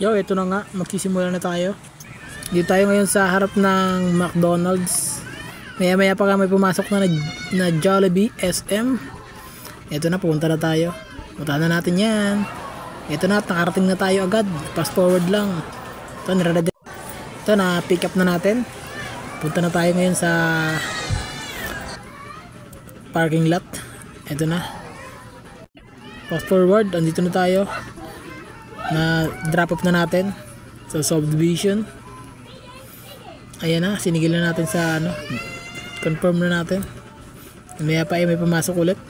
Yo, ito na nga, magsisimula na tayo. Dito tayo ngayon sa harap ng McDonald's. Maya maya pa may pumasok na Jollibee SM. Ito na, pupunta na tayo. Puntahan na natin yan. Ito na, nakarating na tayo agad. Fast forward lang. Ito na, pick up na natin. Punta na tayo ngayon sa parking lot. Ito na. Fast forward, andito na tayo. Na drop off na natin sa subdivision. Ayan na, sinigil na natin sa ano, confirm na natin. Maya pa may pumasok ulit.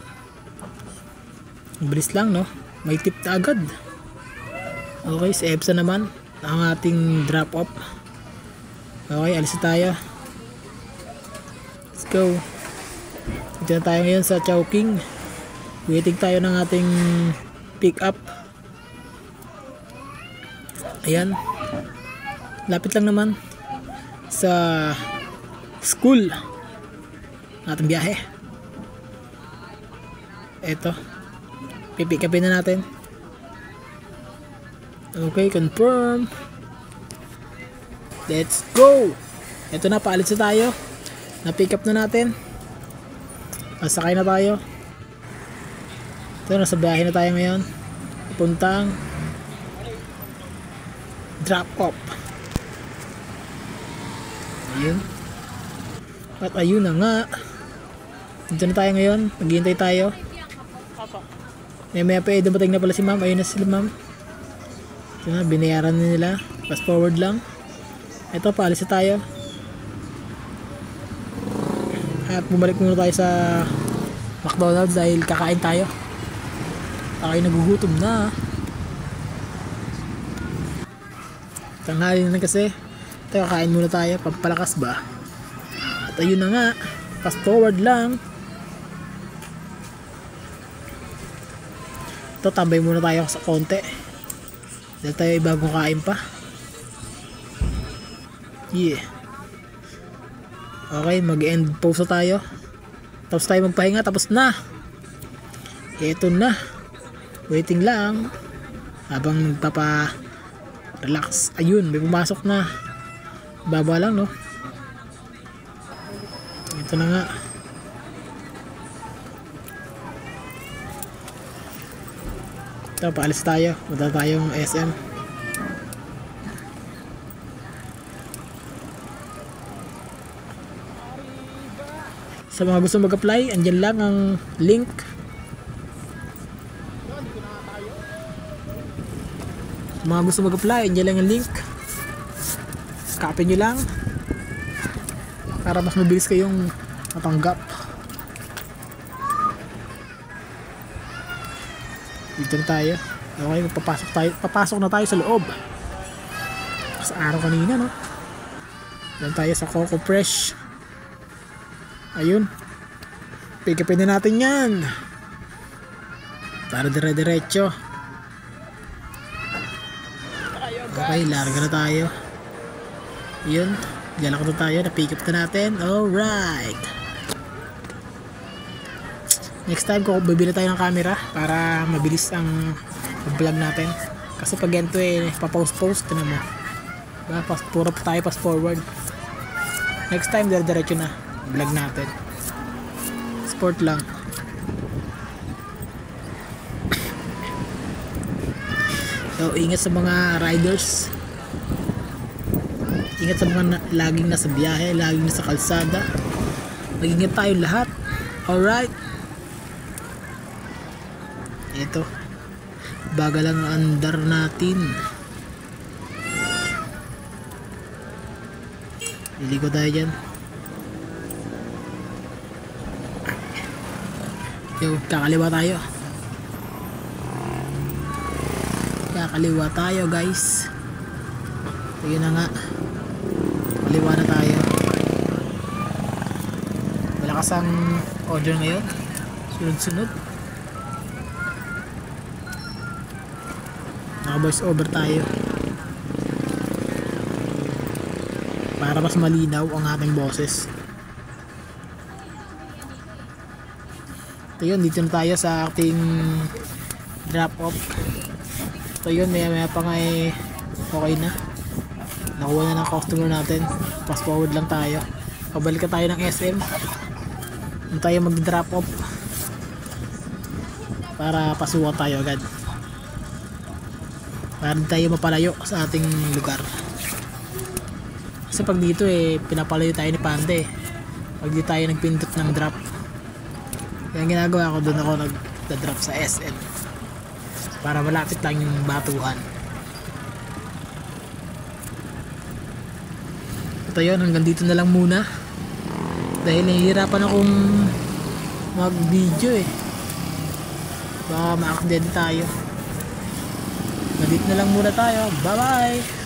Bilis lang, no? May tip na agad. Okay, sa EBSA naman ang ating drop off. Okay, alis na tayo. Let's go. Ito na tayo ngayon sa Chowking. Waiting tayo ng ating pick up. Ayan, lapit lang naman sa school natin biyahe. Eto, pipick upin na natin. Okay, confirm. Let's go. Eto na, paalis na tayo. Na-pick up na natin. Masakay na tayo. Ito, nasa biyahe na tayo ngayon. Puntang drop off. Ayun. At ayun na nga. Dito na tayo ngayon. Naghihintay tayo. Maya pa dumating na pala si ma'am. Ayun na sila ma'am. Ito na, binayaran na nila. Fast forward lang. Ito, paalis na tayo. At bumalik muna tayo sa McDonald's dahil kakain tayo. Tayo nagugutom na. Tanghali na kasi. Tayo kakain muna tayo. Pampalakas ba? At ayun na nga. Fast forward lang. Ito, tambay muna tayo sa konti. Dahil tayo ibagong kain pa. Yeah. Okay, mag-end pause na tayo. Tapos tayo magpahinga. Tapos na. Ito na. Waiting lang. Habang relax. Ayun, may pumasok na. Baba lang, no? Ito na nga. Ito, paalis tayo. Punta tayong SM. Sa mga gusto mag-apply, andyan lang ang link. Mga gusto mag-apply, andyan lang ang link. Copy nyo lang para mas mabilis kayong matanggap. Dito na tayo. Okay, papasok na tayo sa loob. Sa araw kanina, no? Dito tayo sa Coco Fresh. Ayun, pick upin na natin yan para dire-diretso. Okay, larga na tayo. Yun, lalak na tayo, na-pick up na natin. Alright. Next time, kung bibili tayo ng camera para mabilis ang vlog natin. Kasi pag ganito papost-post na mo. Diba? Puro pa tayo, fast forward. Next time, dire-diretso na vlog natin. Sport lang. So, ingat sa mga riders. Ingat sa mga laging nasa biyahe, laging nasa kalsada. Mag-ingat tayo lahat. Alright. Ito. Bagal lang ang andar natin. Liligo tayo dyan. Yo, kakaliwa tayo. Kakaliwa tayo, guys. Sige na nga. Kaliwa na tayo. Malakas ang order ngayon. Sunod-sunod. Naka-voice over tayo. Para mas malinaw ang ating boses. Ito yun, dito na tayo sa ating drop off. So yun, maya maya pa nga Okay na. Nakuha na ng customer natin. Fast forward lang tayo. Pabalik tayo ng SM. Doon tayo mag-drop off para pasuwa tayo agad. Para di tayo mapalayo sa ating lugar. Kasi pag dito pinapalayo tayo ni Pande pag di tayo nagpindot ng drop. Kaya ginagawa ko, doon ako nag-drop sa SM para malapit lang yung batuhan. Ito yun, hanggang dito na lang muna dahil nahihirapan akong mag video baka ma-accident tayo. Nandito na lang muna tayo. Bye bye.